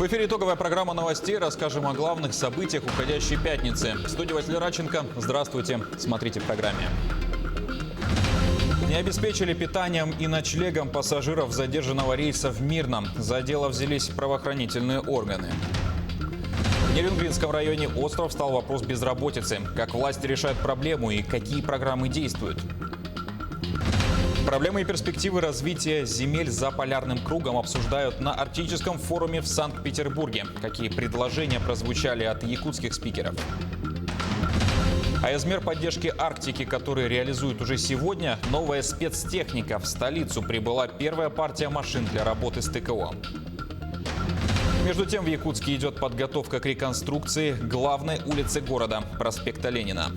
эфире итоговая программа новостей. Расскажем о главных событиях уходящей пятницы. В студии Василий Радченко. Здравствуйте. Смотрите в программе. Не обеспечили питанием и ночлегом пассажиров задержанного рейса в Мирном. За дело взялись правоохранительные органы. В Нерюнгринском районе Остров стал вопрос безработицы. Как власти решают проблему и какие программы действуют? Проблемы и перспективы развития земель за полярным кругом обсуждают на Арктическом форуме в Санкт-Петербурге. Какие предложения прозвучали от якутских спикеров? А из мер поддержки Арктики, которые реализуют уже сегодня, новая спецтехника. В столицу прибыла первая партия машин для работы с ТКО. Между тем, в Якутске идет подготовка к реконструкции главной улицы города – проспекта Ленина.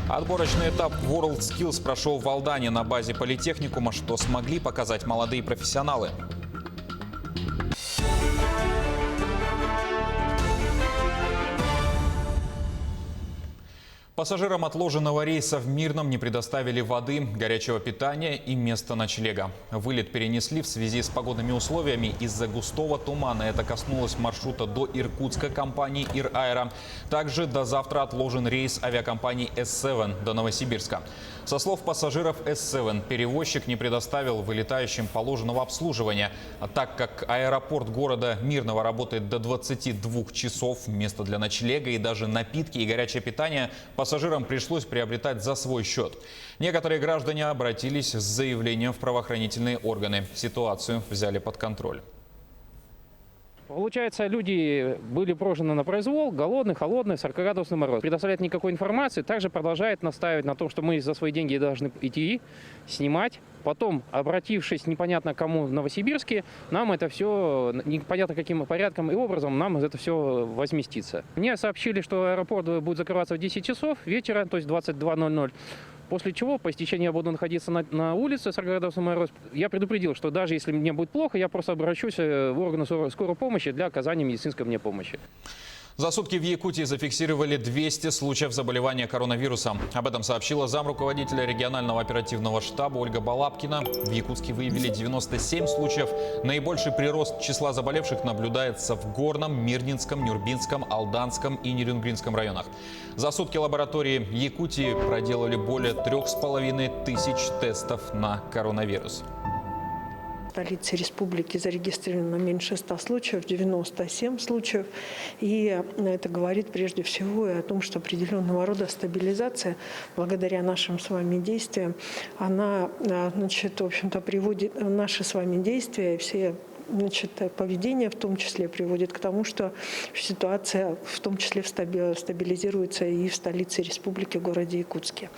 Отборочный этап WorldSkills прошел в Алдане на базе политехникума, что смогли показать молодые профессионалы. Пассажирам отложенного рейса в Мирном не предоставили воды, горячего питания и места ночлега. Вылет перенесли в связи с погодными условиями из-за густого тумана. Это коснулось маршрута до Иркутска компании «Ираэро». Также до завтра отложен рейс авиакомпании S7 до Новосибирска. Со слов пассажиров S7, перевозчик не предоставил вылетающим положенного обслуживания. А так как аэропорт города Мирного работает до 22 часов, место для ночлега и даже напитки и горячее питание пассажирам пришлось приобретать за свой счет. Некоторые граждане обратились с заявлением в правоохранительные органы. Ситуацию взяли под контроль. Получается, люди были брошены на произвол, голодный, холодный, 40-градусный мороз. Предоставляет никакой информации, также продолжает настаивать на том, что мы за свои деньги должны идти, снимать. Потом, обратившись непонятно кому в Новосибирске, нам это все, непонятно каким порядком и образом, нам это все возместится. Мне сообщили, что аэропорт будет закрываться в 10 часов вечера, то есть 22:00. После чего, по истечении я буду находиться на улице, 40-градусный мороз. Я предупредил, что даже если мне будет плохо, я просто обращусь в органы скорой помощи для оказания медицинской мне помощи. За сутки в Якутии зафиксировали 200 случаев заболевания коронавирусом. Об этом сообщила замруководителя регионального оперативного штаба Ольга Балабкина. В Якутске выявили 97 случаев. Наибольший прирост числа заболевших наблюдается в Горном, Мирнинском, Нюрбинском, Алданском и Нерюнгринском районах. За сутки лаборатории Якутии проделали более 3500 тестов на коронавирус. В столице республики зарегистрировано меньше 100 случаев, 97 случаев. И это говорит прежде всего и о том, что определенного рода стабилизация, благодаря нашим с вами действиям, она, в общем-то, приводит наши с вами действия и все поведение в том числе приводит к тому, что ситуация в том числе стабилизируется и в столице республики, городе Якутске.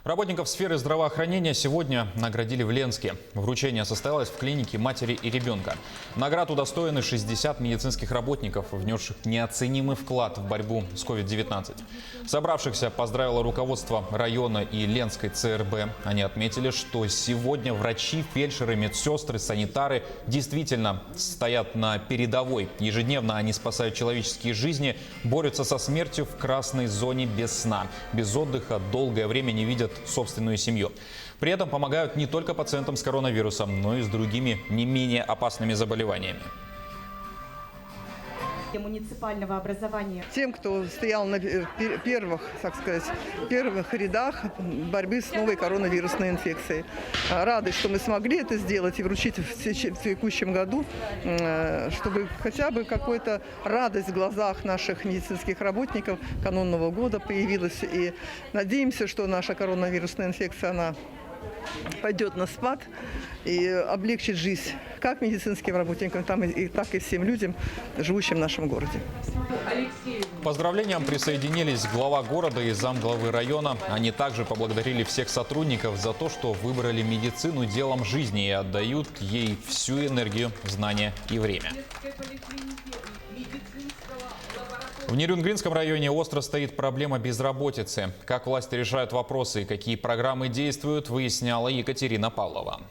Работников сферы здравоохранения сегодня наградили в Ленске. Вручение состоялось в клинике матери и ребенка. Наград удостоены 60 медицинских работников, внесших неоценимый вклад в борьбу с COVID-19. Собравшихся поздравило руководство района и Ленской ЦРБ. Они отметили, что сегодня врачи, фельдшеры, медсестры, санитары действительно стоят на передовой. Ежедневно они спасают человеческие жизни, борются со смертью в красной зоне без сна. Без отдыха долгое время не видят собственную семью. При этом помогают не только пациентам с коронавирусом, но и с другими не менее опасными заболеваниями. Муниципального образования. Тем, кто стоял на первых рядах борьбы с новой коронавирусной инфекцией. Рады, что мы смогли это сделать и вручить в текущем году, чтобы хотя бы какая-то радость в глазах наших медицинских работников канунного года появилась. И надеемся, что наша коронавирусная инфекция, она пойдет на спад и облегчит жизнь как медицинским работникам, так и всем людям, живущим в нашем городе. К поздравлениям присоединились глава города и замглавы района. Они также поблагодарили всех сотрудников за то, что выбрали медицину делом жизни и отдают ей всю энергию, знания и время. В Нерюнгринском районе остро стоит проблема безработицы. Как власти решают вопросы и какие программы действуют, выясняла Екатерина Павлова.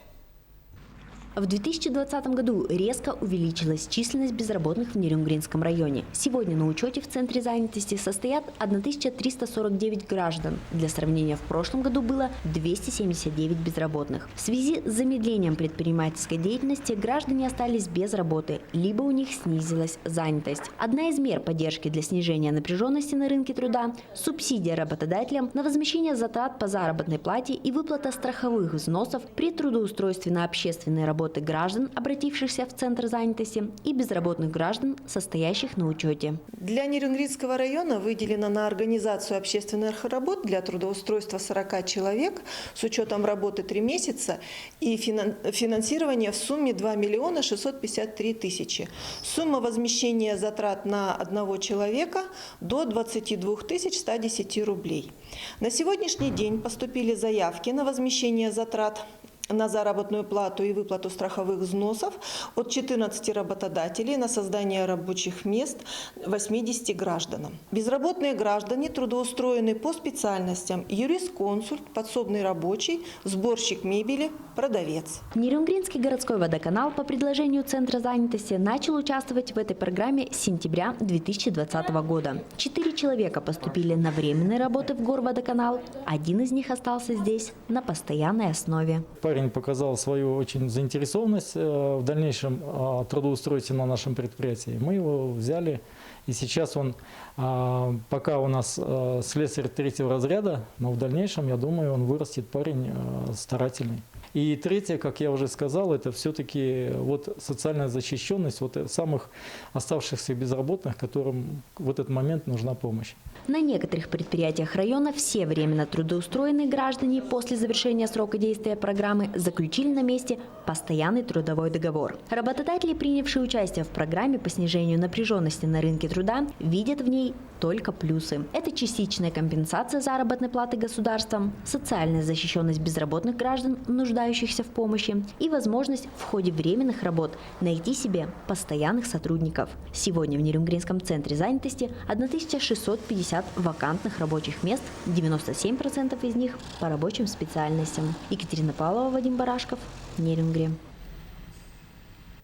В 2020 году резко увеличилась численность безработных в Нерюнгринском районе. Сегодня на учете в Центре занятости состоят 1349 граждан. Для сравнения, в прошлом году было 279 безработных. В связи с замедлением предпринимательской деятельности граждане остались без работы, либо у них снизилась занятость. Одна из мер поддержки для снижения напряженности на рынке труда – субсидия работодателям на возмещение затрат по заработной плате и выплата страховых взносов при трудоустройстве на общественные работы граждан, обратившихся в Центр занятости, и безработных граждан, состоящих на учете. Для Нерюнгринского района выделено на организацию общественных работ для трудоустройства 40 человек с учетом работы 3 месяца и финансирование в сумме 2 миллиона 653 тысячи. Сумма возмещения затрат на одного человека до 22 110 рублей. На сегодняшний день поступили заявки на возмещение затрат на заработную плату и выплату страховых взносов от 14 работодателей на создание рабочих мест 80 гражданам. Безработные граждане трудоустроены по специальностям юрисконсульт, подсобный рабочий, сборщик мебели, продавец. Нерюнгринский городской водоканал по предложению Центра занятости начал участвовать в этой программе с сентября 2020 года. 4 человека поступили на временные работы в Горводоканал. Один из них остался здесь на постоянной основе. Парень показал свою очень заинтересованность в дальнейшем трудоустройстве на нашем предприятии. Мы его взяли, и сейчас он пока у нас слесарь 3-го разряда, но в дальнейшем, я думаю, он вырастет парень старательный. И третье, как я уже сказал, это все-таки вот социальная защищенность вот самых оставшихся безработных, которым в этот момент нужна помощь. На некоторых предприятиях района все временно трудоустроенные граждане после завершения срока действия программы заключили на месте постоянный трудовой договор. Работодатели, принявшие участие в программе по снижению напряженности на рынке труда, видят в ней только плюсы. Это частичная компенсация заработной платы государством, социальная защищенность безработных граждан, нуждающихся в помощи, и возможность в ходе временных работ найти себе постоянных сотрудников. Сегодня в Нерюнгринском центре занятости 1650 вакантных рабочих мест, 97% из них по рабочим специальностям. Екатерина Павлова, Вадим Барашков, Нерюнгри.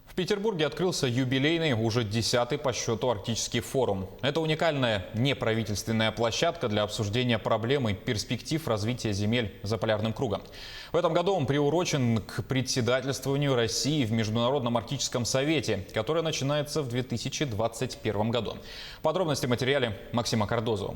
В Петербурге открылся юбилейный, уже 10-й по счету арктический форум. Это уникальная неправительственная площадка для обсуждения проблем и перспектив развития земель за полярным кругом. В этом году он приурочен к председательствованию России в Международном арктическом совете, которое начинается в 2021 году. Подробности в материале Максима Кардозова.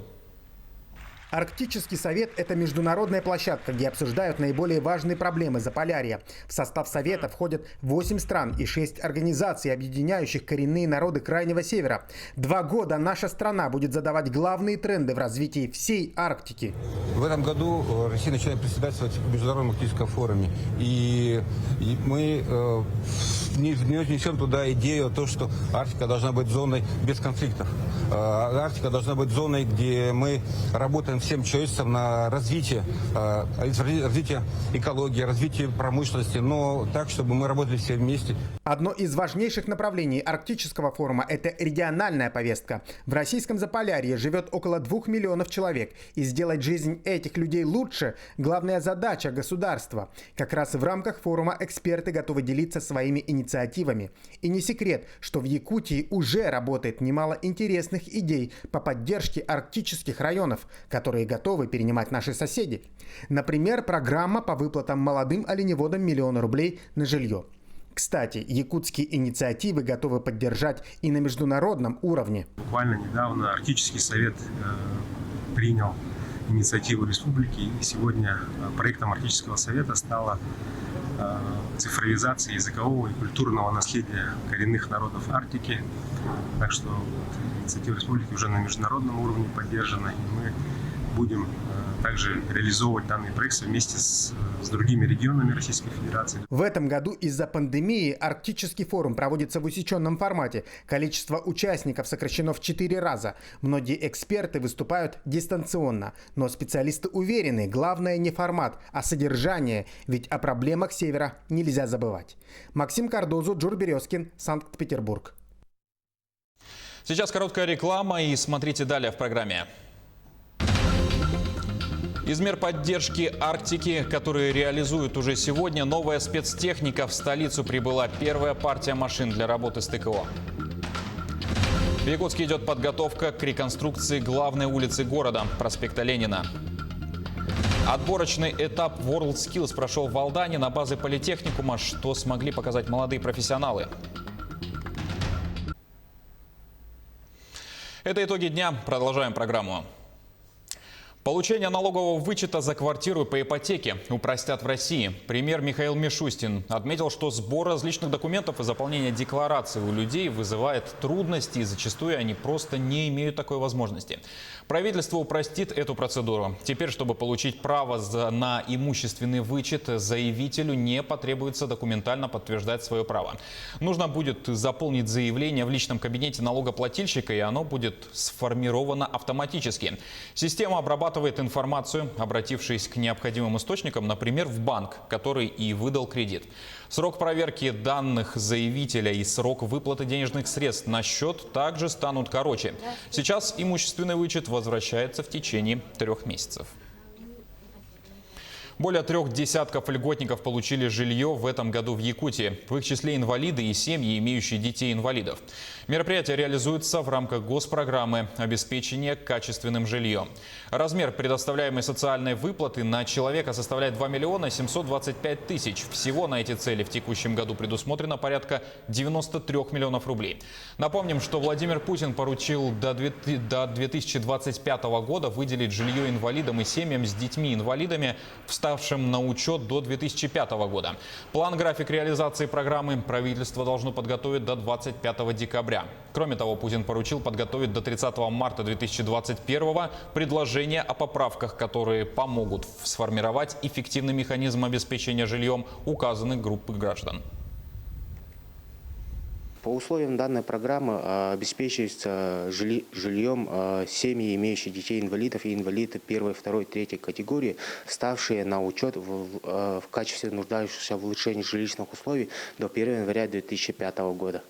Арктический совет – это международная площадка, где обсуждают наиболее важные проблемы Заполярья. В состав совета входят 8 стран и 6 организаций, объединяющих коренные народы Крайнего Севера. 2 года наша страна будет задавать главные тренды в развитии всей Арктики. В этом году Россия начинает председательствовать в Международном арктическом форуме. И мы внесем туда идею, то, что Арктика должна быть зоной без конфликтов. Арктика должна быть зоной, где мы работаем всем человечеством на развитие экологии, развитие промышленности, но так, чтобы мы работали все вместе. Одно из важнейших направлений арктического форума – это региональная повестка. В российском Заполярье живет около 2 миллионов человек, и сделать жизнь этих людей лучше – главная задача государства. Как раз в рамках форума эксперты готовы делиться своими инициативами. И не секрет, что в Якутии уже работает немало интересных идей по поддержке арктических районов, которые готовы перенимать наши соседи. Например, программа по выплатам молодым оленеводам 1 000 000 рублей на жилье. Кстати, якутские инициативы готовы поддержать и на международном уровне. Буквально недавно Арктический совет принял инициативу республики, и сегодня проектом Арктического совета стала цифровизация языкового и культурного наследия коренных народов Арктики. Так что инициатива республики уже на международном уровне поддержана, и мы будем также реализовывать данный проект вместе с другими регионами Российской Федерации. В этом году из-за пандемии Арктический форум проводится в усеченном формате. Количество участников сокращено в 4 раза. Многие эксперты выступают дистанционно. Но специалисты уверены, главное не формат, а содержание. Ведь о проблемах Севера нельзя забывать. Максим Кардозу, Джур Березкин, Санкт-Петербург. Сейчас короткая реклама и смотрите далее в программе. Из мер поддержки Арктики, которые реализуют уже сегодня, новая спецтехника. В столицу прибыла первая партия машин для работы с ТКО. В Якутске идет подготовка к реконструкции главной улицы города – проспекта Ленина. Отборочный этап WorldSkills прошел в Алдане на базе политехникума, что смогли показать молодые профессионалы. Это итоги дня. Продолжаем программу. Получение налогового вычета за квартиру по ипотеке упростят в России. Премьер Михаил Мишустин отметил, что сбор различных документов и заполнение деклараций у людей вызывает трудности, и зачастую они просто не имеют такой возможности. Правительство упростит эту процедуру. Теперь, чтобы получить право на имущественный вычет, заявителю не потребуется документально подтверждать свое право. Нужно будет заполнить заявление в личном кабинете налогоплательщика, и оно будет сформировано автоматически. Система обрабатывает информацию, обратившись к необходимым источникам, например, в банк, который и выдал кредит. Срок проверки данных заявителя и срок выплаты денежных средств на счет также станут короче. Сейчас имущественный вычет возвращается в течение 3 месяцев. Более 3 десятков льготников получили жилье в этом году в Якутии. В их числе инвалиды и семьи, имеющие детей-инвалидов. Мероприятие реализуется в рамках госпрограммы обеспечения качественным жильем. Размер предоставляемой социальной выплаты на человека составляет 2 миллиона 725 тысяч. Всего на эти цели в текущем году предусмотрено порядка 93 миллионов рублей. Напомним, что Владимир Путин поручил до 2025 года выделить жилье инвалидам и семьям с детьми-инвалидами, вставшим на учет до 2005 года. План-график реализации программы правительство должно подготовить до 25 декабря. Кроме того, Путин поручил подготовить до 30 марта 2021 предложения о поправках, которые помогут сформировать эффективный механизм обеспечения жильем указанных групп граждан. По условиям данной программы обеспечивается жильем семьи, имеющие детей-инвалидов и инвалидов 1, 2, 3 категории, ставшие на учет в качестве нуждающихся в улучшении жилищных условий до 1 января 2005 года.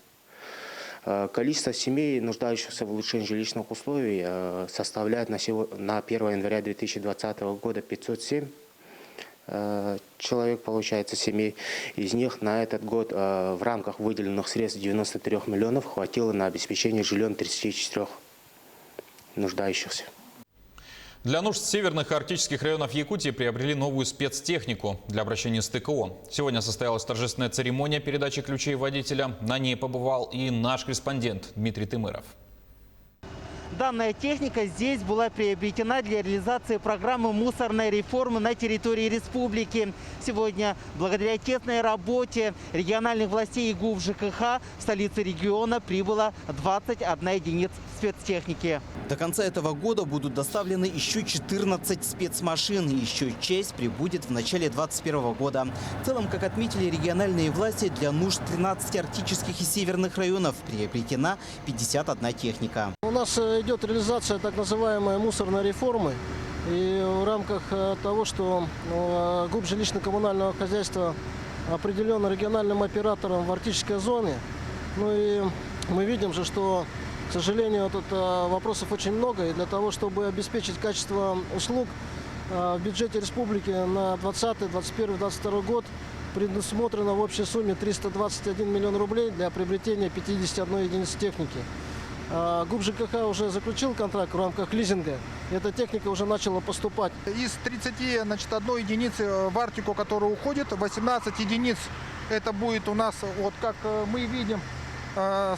Количество семей, нуждающихся в улучшении жилищных условий, составляет на 1 января 2020 года 507 человек, получается, семей. Из них на этот год в рамках выделенных средств 93 миллионов хватило на обеспечение жильем 34 нуждающихся. Для нужд северных и арктических районов Якутии приобрели новую спецтехнику для обращения с ТКО. Сегодня состоялась торжественная церемония передачи ключей водителя. На ней побывал и наш корреспондент Дмитрий Тымыров. Данная техника здесь была приобретена для реализации программы мусорной реформы на территории республики. Сегодня, благодаря тесной работе региональных властей и ГУВ ЖКХ, в столице региона прибыло 21 единиц спецтехники. До конца этого года будут доставлены еще 14 спецмашин. Еще часть прибудет в начале 2021 года. В целом, как отметили региональные власти, для нужд 13 арктических и северных районов приобретена 51 техника. У нас идет реализация так называемой мусорной реформы. И в рамках того, что ГУП жилищно-коммунального хозяйства определен региональным оператором в арктической зоне. Ну и мы видим же, что, к сожалению, тут вопросов очень много. И для того, чтобы обеспечить качество услуг, в бюджете республики на 2020, 2021, 2022 год предусмотрено в общей сумме 321 миллион рублей для приобретения 51 единицы техники. ГУП ЖКХ уже заключил контракт в рамках лизинга. Эта техника уже начала поступать. Из 31 единицы в Арктику, которая уходит, 18 единиц это будет у нас, вот как мы видим,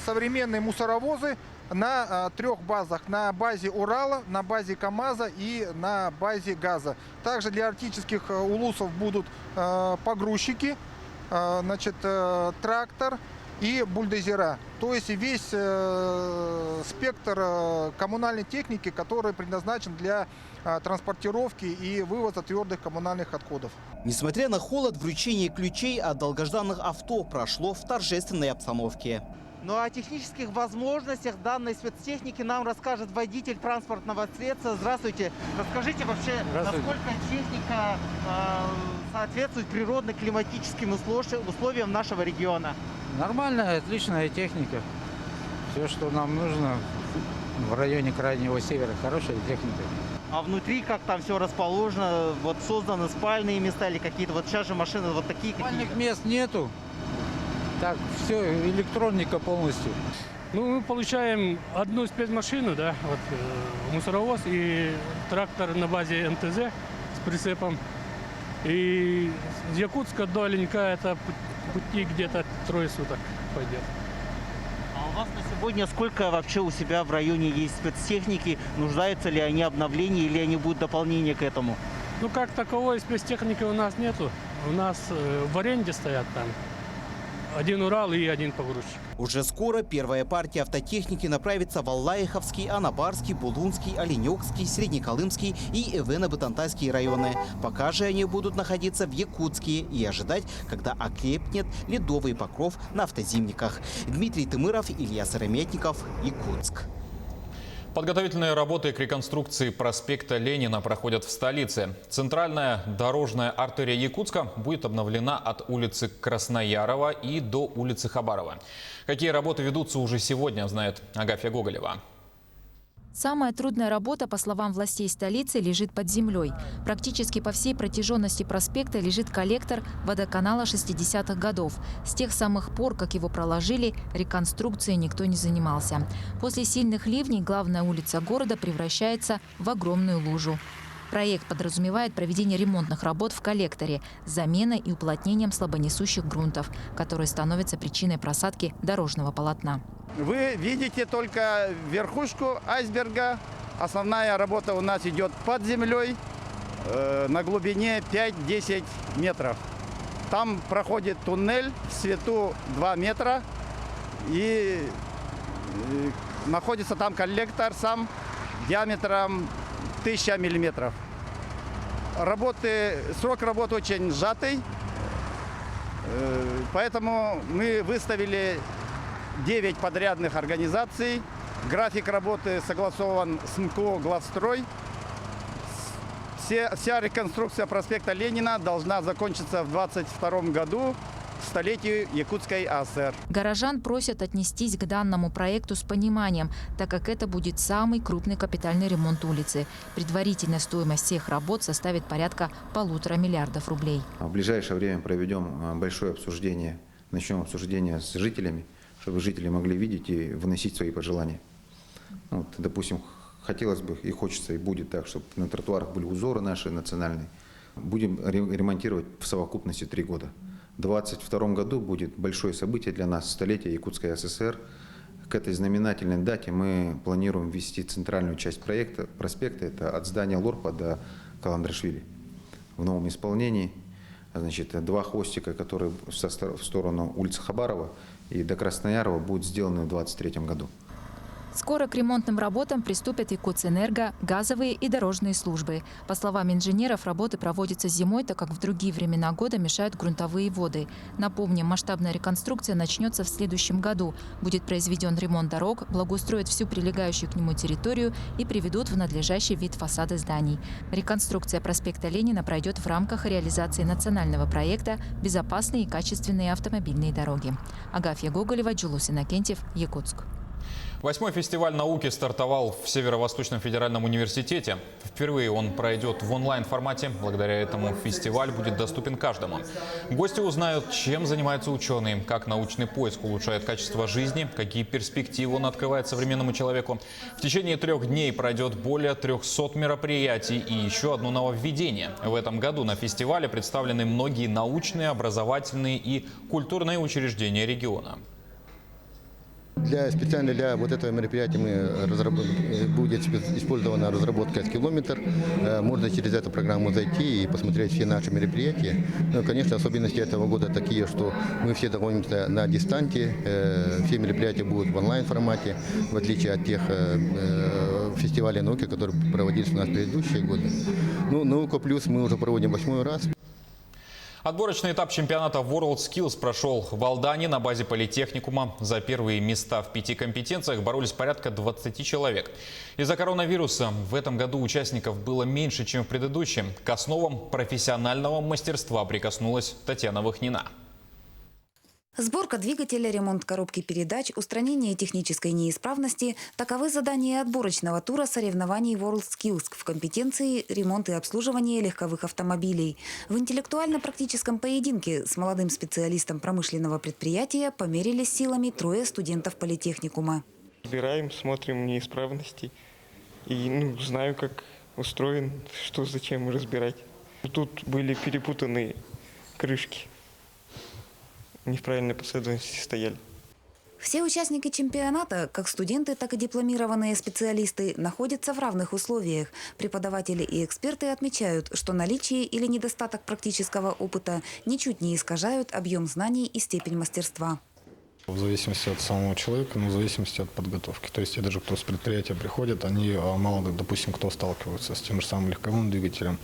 современные мусоровозы на 3 базах. На базе Урала, на базе КАМАЗа и на базе ГАЗа. Также для арктических улусов будут погрузчики, значит, трактор и бульдозера. То есть весь спектр коммунальной техники, который предназначен для транспортировки и вывоза твердых коммунальных отходов. Несмотря на холод, вручение ключей от долгожданных авто прошло в торжественной обстановке. Ну а о технических возможностях данной спецтехники нам расскажет водитель транспортного средства. Здравствуйте. Расскажите вообще, насколько техника соответствует природно-климатическим условиям нашего региона? Нормальная, отличная техника. Все, что нам нужно в районе Крайнего Севера, хорошая техника. А внутри как там все расположено? Вот созданы спальные места или какие-то? Вот сейчас же машины вот такие Спальных какие-то. мест нету. Так, все, электроника полностью. Ну, мы получаем одну спецмашину, да, вот мусоровоз и трактор на базе МТЗ с прицепом. И с Якутска до Оленька это пути где-то 3 суток пойдет. А у вас на сегодня сколько вообще у себя в районе есть спецтехники? Нуждаются ли они обновления или они будут дополнение к этому? Ну, как таковой спецтехники у нас нету. У нас в аренде стоят там 1 Урал и 1 погрузчик. Уже скоро первая партия автотехники направится в Аллаиховский, Анабарский, Булунский, Оленёкский, Среднеколымский и Эвено-Батантайский районы. Пока же они будут находиться в Якутске и ожидать, когда окрепнет ледовый покров на автозимниках. Дмитрий Тымыров, Илья Сырометников, Якутск. Подготовительные работы к реконструкции проспекта Ленина проходят в столице. Центральная дорожная артерия Якутска будет обновлена от улицы Красноярова и до улицы Хабарова. Какие работы ведутся уже сегодня, знает Агафья Гоголева. Самая трудная работа, по словам властей столицы, лежит под землей. Практически по всей протяженности проспекта лежит коллектор водоканала 60-х годов. С тех самых пор, как его проложили, реконструкцией никто не занимался. После сильных ливней главная улица города превращается в огромную лужу. Проект подразумевает проведение ремонтных работ в коллекторе с заменой и уплотнением слабонесущих грунтов, которые становятся причиной просадки дорожного полотна. Вы видите только верхушку айсберга. Основная работа у нас идет под землей на глубине 5-10 метров. Там проходит туннель в высоту 2 метра. И находится там коллектор сам диаметром 1000 миллиметров. Срок работы очень сжатый. Поэтому мы выставили 9 подрядных организаций. График работы согласован с МКО «Главстрой». Вся реконструкция проспекта Ленина должна закончиться в 2022 году, к столетию Якутской АСР. Горожан просят отнестись к данному проекту с пониманием, так как это будет самый крупный капитальный ремонт улицы. Предварительная стоимость всех работ составит порядка 1,5 миллиарда рублей. В ближайшее время проведем большое обсуждение, начнем обсуждение с жителями, чтобы жители могли видеть и выносить свои пожелания. Вот, допустим, хотелось бы и хочется, и будет так, чтобы на тротуарах были узоры наши национальные. Будем ремонтировать в совокупности 3 года. В 2022 году будет большое событие для нас, столетие Якутской ССР. К этой знаменательной дате мы планируем ввести центральную часть проекта, проспекта, это от здания Лорпа до Каландрашвили. В новом исполнении, значит, 2 хвостика, которые в сторону улицы Хабарова и до Красноярова, будут сделаны в 2023 году. Скоро к ремонтным работам приступят Якутэнерго, газовые и дорожные службы. По словам инженеров, работы проводятся зимой, так как в другие времена года мешают грунтовые воды. Напомним, масштабная реконструкция начнется в следующем году. Будет произведен ремонт дорог, благоустроят всю прилегающую к нему территорию и приведут в надлежащий вид фасады зданий. Реконструкция проспекта Ленина пройдет в рамках реализации национального проекта «Безопасные и качественные автомобильные дороги». Агафья Гоголева, Джулус Иннокентьев, Якутск. 8-й фестиваль науки стартовал в Северо-Восточном федеральном университете. Впервые он пройдет в онлайн-формате. Благодаря этому фестиваль будет доступен каждому. Гости узнают, чем занимаются ученые, как научный поиск улучшает качество жизни, какие перспективы он открывает современному человеку. В течение 3 дней пройдет более 300 мероприятий и еще одно нововведение. В этом году на фестивале представлены многие научные, образовательные и культурные учреждения региона. Специально для вот этого мероприятия будет использована разработка «Километр». Можно через эту программу зайти и посмотреть все наши мероприятия. Но, конечно, особенности этого года такие, что мы все находимся на дистанции. Все мероприятия будут в онлайн-формате, в отличие от тех фестивалей науки, которые проводились у нас в предыдущие годы. Ну, «Наука плюс» мы уже проводим 8-й раз. Отборочный этап чемпионата WorldSkills прошел в Алдане на базе политехникума. За первые места в 5 компетенциях боролись порядка 20 человек. Из-за коронавируса в этом году участников было меньше, чем в предыдущем. К основам профессионального мастерства прикоснулась Татьяна Вахнина. Сборка двигателя, ремонт коробки передач, устранение технической неисправности – таковы задания отборочного тура соревнований WorldSkills в компетенции ремонт и обслуживание легковых автомобилей. В интеллектуально-практическом поединке с молодым специалистом промышленного предприятия померились силами трое студентов политехникума. Разбираем, смотрим неисправности и знаю, как устроен, что зачем разбирать. Тут были перепутаны крышки. Не в правильной последовательности стояли. Все участники чемпионата, как студенты, так и дипломированные специалисты, находятся в равных условиях. Преподаватели и эксперты отмечают, что наличие или недостаток практического опыта ничуть не искажают объем знаний и степень мастерства. В зависимости от самого человека, но в зависимости от подготовки. То есть даже кто с предприятия приходит, они мало, допустим, кто сталкиваются с тем же самым легковым двигателем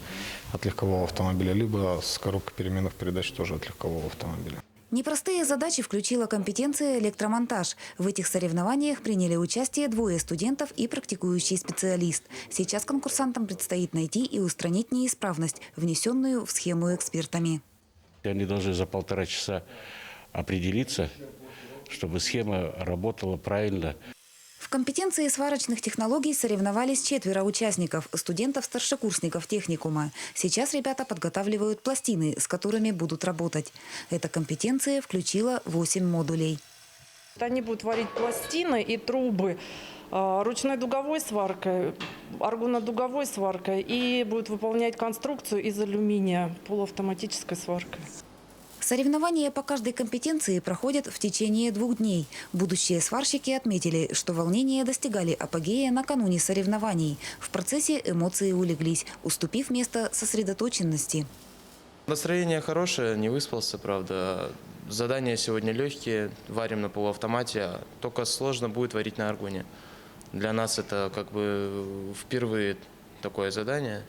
от легкового автомобиля, либо с коробкой переменных передач тоже от легкового автомобиля. Непростые задачи включила компетенция электромонтаж. В этих соревнованиях приняли участие двое студентов и практикующий специалист. Сейчас конкурсантам предстоит найти и устранить неисправность, внесенную в схему экспертами. Они должны за 1,5 часа определиться, чтобы схема работала правильно. В компетенции сварочных технологий соревновались 4 участников, студентов-старшекурсников техникума. Сейчас ребята подготавливают пластины, с которыми будут работать. Эта компетенция включила 8 модулей. Они будут варить пластины и трубы ручной дуговой сваркой, аргонодуговой сваркой и будут выполнять конструкцию из алюминия полуавтоматической сваркой. Соревнования по каждой компетенции проходят в течение 2 дней. Будущие сварщики отметили, что волнения достигали апогея накануне соревнований. В процессе эмоции улеглись, уступив место сосредоточенности. Настроение хорошее, не выспался, правда. Задания сегодня легкие, варим на полуавтомате, только сложно будет варить на аргоне. Для нас это как бы впервые такое задание.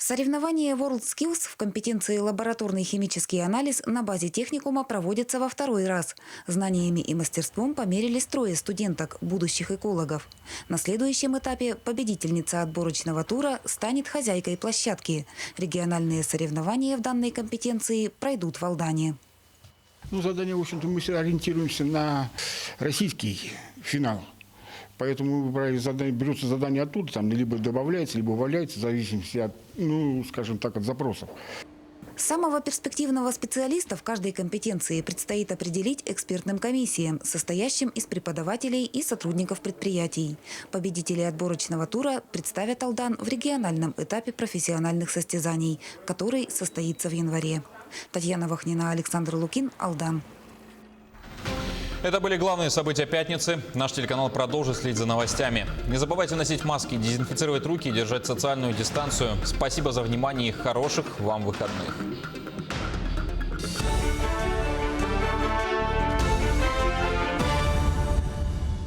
Соревнования WorldSkills в компетенции лабораторный химический анализ на базе техникума проводятся во 2-й раз. Знаниями и мастерством померились 3 студенток, будущих экологов. На следующем этапе победительница отборочного тура станет хозяйкой площадки. Региональные соревнования в данной компетенции пройдут в Алдане. Задание, в общем-то, мы ориентируемся на российский финал. Поэтому берется задание оттуда, там либо добавляется, либо убавляется, в зависимости от, скажем так, от запросов. Самого перспективного специалиста в каждой компетенции предстоит определить экспертным комиссиям, состоящим из преподавателей и сотрудников предприятий. Победители отборочного тура представят Алдан в региональном этапе профессиональных состязаний, который состоится в январе. Татьяна Вахнина, Александр Лукин, Алдан. Это были главные события пятницы. Наш телеканал продолжит следить за новостями. Не забывайте носить маски, дезинфицировать руки и держать социальную дистанцию. Спасибо за внимание и хороших вам выходных.